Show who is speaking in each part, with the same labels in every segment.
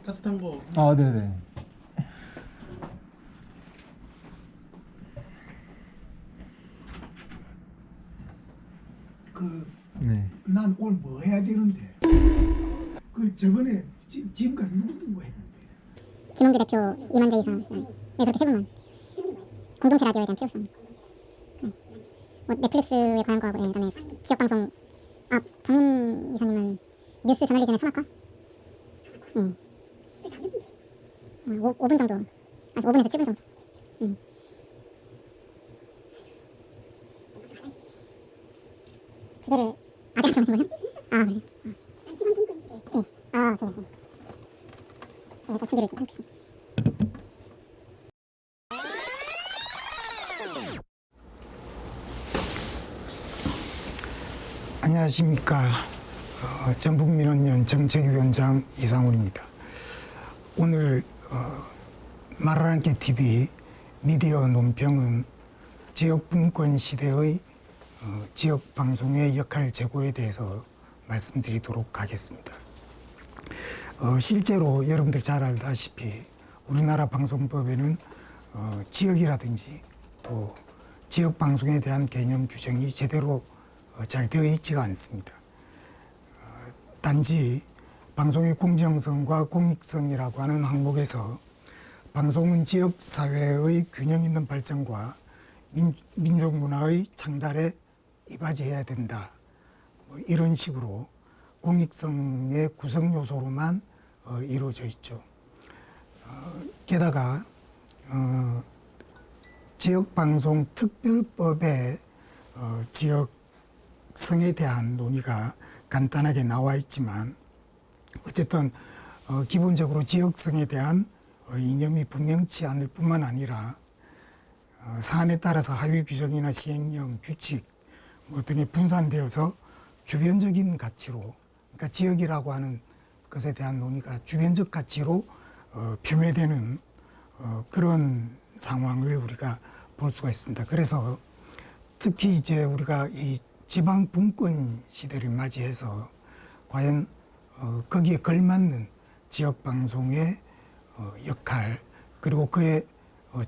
Speaker 1: 따뜻한 거.
Speaker 2: 아, 네네. 네.
Speaker 3: 난 오늘 뭐 해야 되는데 저번에 지금까지 누구 했는데
Speaker 4: 김홍규 대표, 이만재 이사, 네, 그렇게 세 분만. 공동체 라디오에 대한 필요성. 네. 뭐 넷플릭스에 관한 거하고, 네, 그다음에 지역 방송. 아, 강민 이사님은 뉴스 저널리즘의 산업화? 네. 5분 정도. 아, 5분에서 7분 정도. 주제를 아직 안 정하신 거예요? 아, 그래. 네. 아, 좋아요. 일단 준비를 좀 해볼게요.
Speaker 3: 안녕하십니까. 전북민원연 정책위원장 이상훈입니다. 오늘 말하란께 TV 미디어 논평은 지역분권 시대의 지역방송의 역할 제고에 대해서 말씀드리도록 하겠습니다. 실제로 여러분들 잘 알다시피 우리나라 방송법에는 지역이라든지 또 지역방송에 대한 개념 규정이 제대로 잘 되어 있지가 않습니다. 단지 방송의 공정성과 공익성이라고 하는 항목에서 방송은 지역사회의 균형 있는 발전과 민족문화의 창달에 이바지해야 된다. 이런 식으로 공익성의 구성 요소로만 이루어져 있죠. 게다가 지역방송 특별법에 지역성에 대한 논의가 간단하게 나와 있지만 어쨌든 기본적으로 지역성에 대한 이념이 분명치 않을 뿐만 아니라 사안에 따라서 하위 규정이나 시행령, 규칙 등에 분산되어서 주변적인 가치로, 그러니까 지역이라고 하는 것에 대한 논의가 주변적 가치로 표매되는 그런 상황을 우리가 볼 수가 있습니다. 그래서 특히 이제 우리가 이 지방 분권 시대를 맞이해서 과연 거기에 걸맞는 지역 방송의 역할, 그리고 그에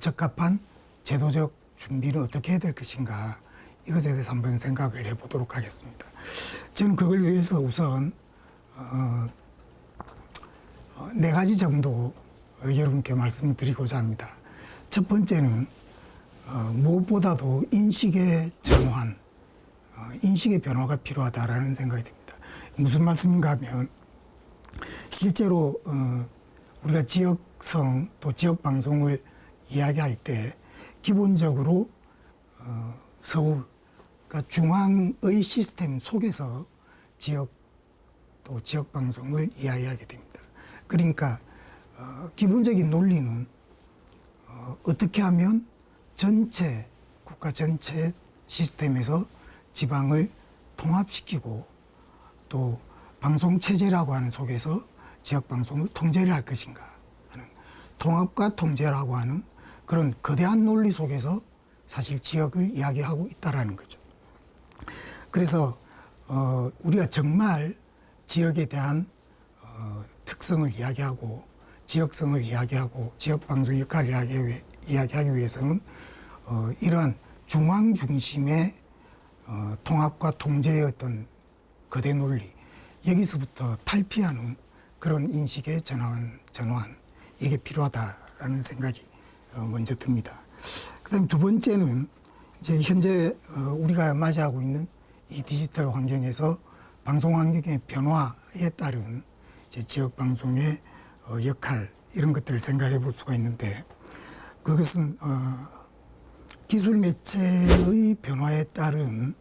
Speaker 3: 적합한 제도적 준비는 어떻게 해야 될 것인가, 이것에 대해서 한번 생각을 해보도록 하겠습니다. 저는 그걸 위해서 우선 네 가지 정도 여러분께 말씀을 드리고자 합니다. 첫 번째는 무엇보다도 인식의 전환, 인식의 변화가 필요하다라는 생각이 듭니다. 무슨 말씀인가 하면 실제로 우리가 지역성 또 지역 방송을 이야기할 때 기본적으로 서울, 그러니까 중앙의 시스템 속에서 지역 또 지역 방송을 이야기하게 됩니다. 그러니까 기본적인 논리는 어떻게 하면 전체 국가 전체 시스템에서 지방을 통합시키고 또 방송 체제라고 하는 속에서 지역 방송을 통제를 할 것인가 하는 통합과 통제라고 하는 그런 거대한 논리 속에서 사실 지역을 이야기하고 있다라는 거죠. 그래서 우리가 정말 지역에 대한 특성을 이야기하고 지역성을 이야기하고 지역 방송 역할을 이야기하기 위해서는 이러한 중앙 중심의 통합과 통제의 어떤 거대 논리, 여기서부터 탈피하는 그런 인식의 전환 이게 필요하다라는 생각이 먼저 듭니다. 그다음 두 번째는 이제 현재 우리가 맞이하고 있는 이 디지털 환경에서 방송 환경의 변화에 따른 이제 지역 방송의 역할, 이런 것들을 생각해 볼 수가 있는데, 그것은 기술 매체의 변화에 따른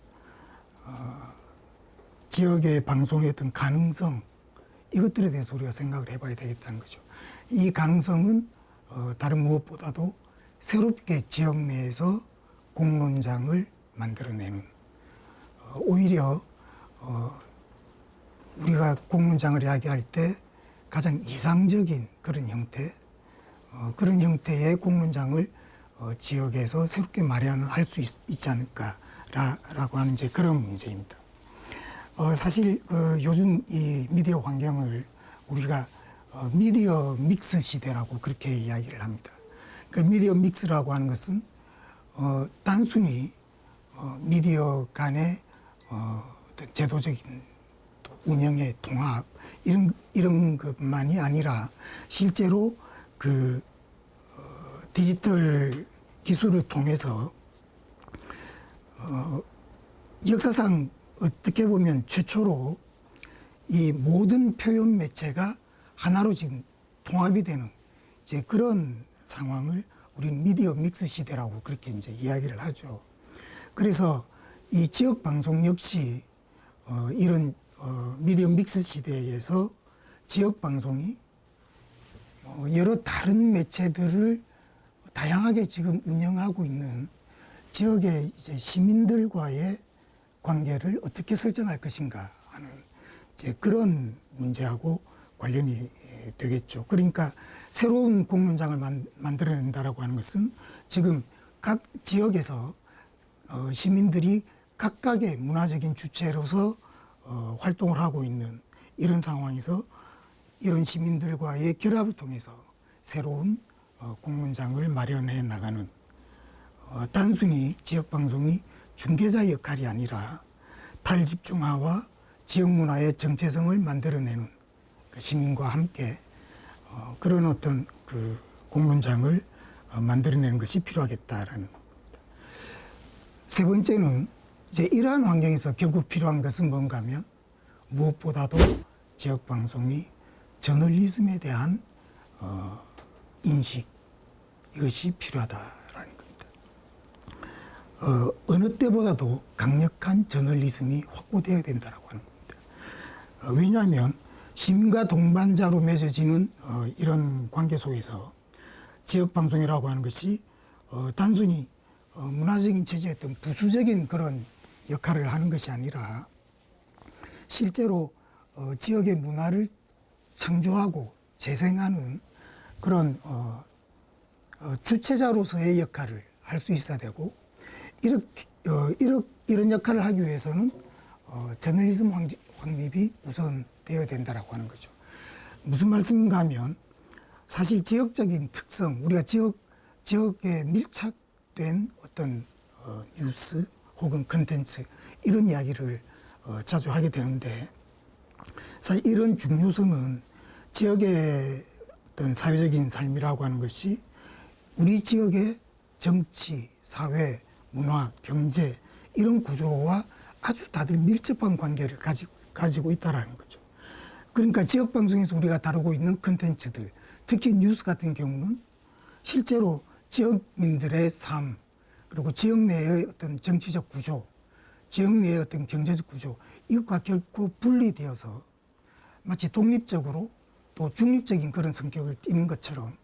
Speaker 3: 지역의 방송의 어떤 가능성, 이것들에 대해서 우리가 생각을 해봐야 되겠다는 거죠. 이 가능성은 다른 무엇보다도 새롭게 지역 내에서 공론장을 만들어내는, 오히려 우리가 공론장을 이야기할 때 가장 이상적인 그런 형태, 그런 형태의 공론장을 지역에서 새롭게 마련할 수 있지 않을까라고 하는 이제 그런 문제입니다. 사실 요즘 이 미디어 환경을 우리가 미디어 믹스 시대라고 그렇게 이야기를 합니다. 그 미디어 믹스라고 하는 것은 단순히 미디어 간의 어떤 제도적인 또 운영의 통합 이런 것만이 아니라 실제로 그 디지털 기술을 통해서 역사상 어떻게 보면 최초로 이 모든 표현 매체가 하나로 지금 통합이 되는 이제 그런 상황을 우리는 미디어 믹스 시대라고 그렇게 이제 이야기를 하죠. 그래서 이 지역 방송 역시 이런 미디어 믹스 시대에서 지역 방송이 여러 다른 매체들을 다양하게 지금 운영하고 있는 지역의 이제 시민들과의 관계를 어떻게 설정할 것인가 하는 이제 그런 문제하고 관련이 되겠죠. 그러니까 새로운 공론장을 만들어낸다라고 하는 것은 지금 각 지역에서 시민들이 각각의 문화적인 주체로서 활동을 하고 있는 이런 상황에서 이런 시민들과의 결합을 통해서 새로운 공론장을 마련해 나가는 단순히 지역방송이 중개자 역할이 아니라 탈집중화와 지역문화의 정체성을 만들어내는 시민과 함께 그런 어떤 그 공론장을 만들어내는 것이 필요하겠다라는 겁니다. 세 번째는 이제 이러한 환경에서 결국 필요한 것은 뭔가 하면 무엇보다도 지역방송이 저널리즘에 대한 인식 이것이 필요하다라는 겁니다. 어느 때보다도 강력한 저널리즘이 확보되어야 된다라고 하는 겁니다. 왜냐하면 시민과 동반자로 맺어지는 이런 관계 속에서 지역방송이라고 하는 것이 단순히 문화적인 체제의 어떤 부수적인 그런 역할을 하는 것이 아니라 실제로 지역의 문화를 창조하고 재생하는 그런 주체자로서의 역할을 할 수 있어야 되고 이런 역할을 하기 위해서는 저널리즘 확립이 우선되어야 된다라고 하는 거죠. 무슨 말씀인가 하면 사실 지역적인 특성, 우리가 지역에 밀착된 어떤 뉴스 혹은 컨텐츠 이런 이야기를 자주 하게 되는데 사실 이런 중요성은 지역의 어떤 사회적인 삶이라고 하는 것이 우리 지역의 정치, 사회, 문화, 경제 이런 구조와 아주 다들 밀접한 관계를 가지고 있다라는 거죠. 그러니까 지역방송에서 우리가 다루고 있는 컨텐츠들, 특히 뉴스 같은 경우는 실제로 지역민들의 삶, 그리고 지역 내의 어떤 정치적 구조, 지역 내의 어떤 경제적 구조, 이것과 결코 분리되어서 마치 독립적으로 또 중립적인 그런 성격을 띠는 것처럼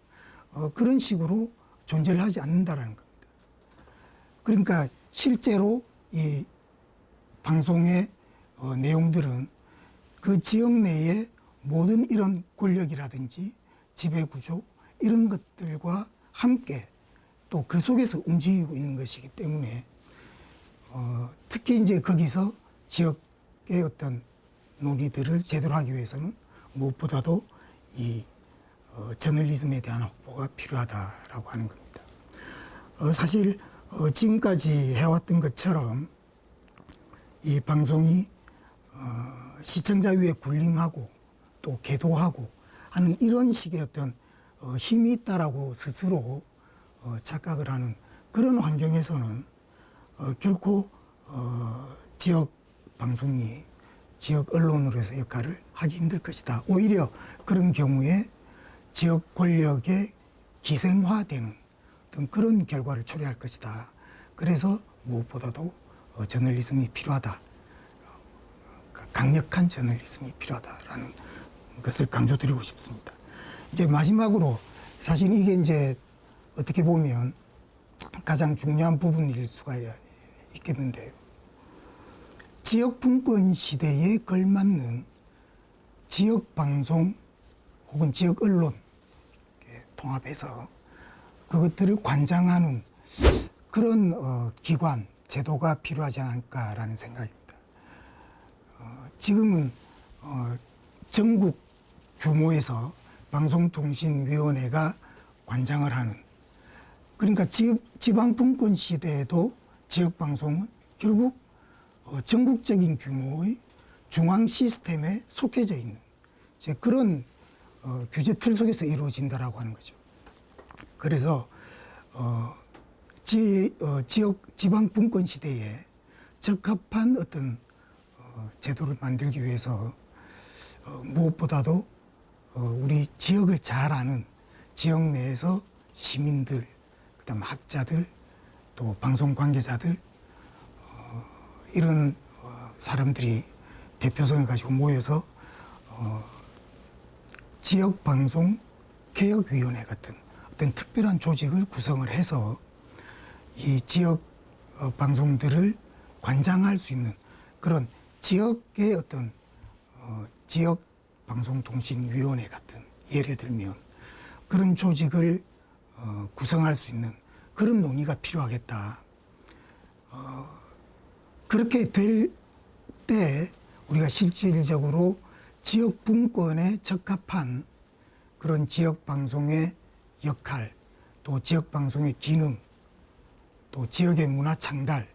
Speaker 3: 그런 식으로 존재를 하지 않는다라는 겁니다. 그러니까 실제로 이 방송의 내용들은 그 지역 내의 모든 이런 권력이라든지 지배구조 이런 것들과 함께 또 그 속에서 움직이고 있는 것이기 때문에 특히 이제 거기서 지역의 어떤 논의들을 제대로 하기 위해서는 무엇보다도 이 저널리즘에 대한 확보가 필요하다라고 하는 겁니다. 사실 지금까지 해왔던 것처럼 이 방송이 시청자 위에 군림하고 또 계도하고 하는 이런 식의 어떤 힘이 있다라고 스스로 착각을 하는 그런 환경에서는 결코 지역 방송이 지역 언론으로서 역할을 하기 힘들 것이다. 오히려 그런 경우에 지역 권력의 기생화되는 어떤 그런 결과를 초래할 것이다. 그래서 무엇보다도 저널리즘이 필요하다. 강력한 저널리즘이 필요하다라는 것을 강조드리고 싶습니다. 이제 마지막으로 사실 이게 이제 어떻게 보면 가장 중요한 부분일 수가 있겠는데요. 지역 분권 시대에 걸맞는 지역 방송 혹은 지역 언론 통합해서 그것들을 관장하는 그런 기관, 제도가 필요하지 않을까라는 생각입니다. 지금은 전국 규모에서 방송통신위원회가 관장을 하는, 그러니까 지방분권 시대에도 지역방송은 결국 전국적인 규모의 중앙 시스템에 속해져 있는 이제 그런 규제 틀 속에서 이루어진다라고 하는 거죠. 그래서 지방분권 시대에 적합한 어떤 제도를 만들기 위해서 무엇보다도 우리 지역을 잘 아는 지역 내에서 시민들, 그다음 학자들, 또 방송 관계자들 이런 사람들이 대표성을 가지고 모여서 지역 방송 개혁위원회 같은 어떤 특별한 조직을 구성을 해서 이 지역 방송들을 관장할 수 있는 그런 지역의 어떤 지역 방송통신위원회 같은, 예를 들면 그런 조직을 구성할 수 있는 그런 논의가 필요하겠다. 그렇게 될 때 우리가 실질적으로 지역 분권에 적합한 그런 지역 방송의 역할, 또 지역 방송의 기능, 또 지역의 문화 창달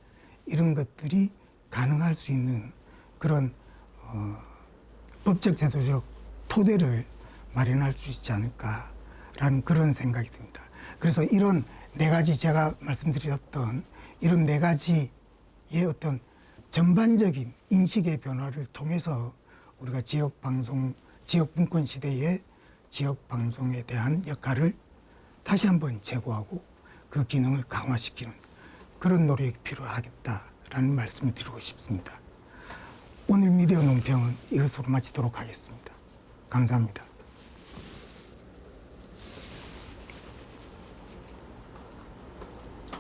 Speaker 3: 이런 것들이 가능할 수 있는 그런 법적 제도적 토대를 마련할 수 있지 않을까라는 그런 생각이 듭니다. 그래서 이런 네 가지 제가 말씀드렸던 이런 네 가지의 어떤 전반적인 인식의 변화를 통해서 우리가 지역 방송, 지역 분권 시대의 지역 방송에 대한 역할을 다시 한번 재고하고 그 기능을 강화시키는 그런 노력이 필요하겠다라는 말씀을 드리고 싶습니다. 오늘 미디어 논평은 이것으로 마치도록 하겠습니다. 감사합니다.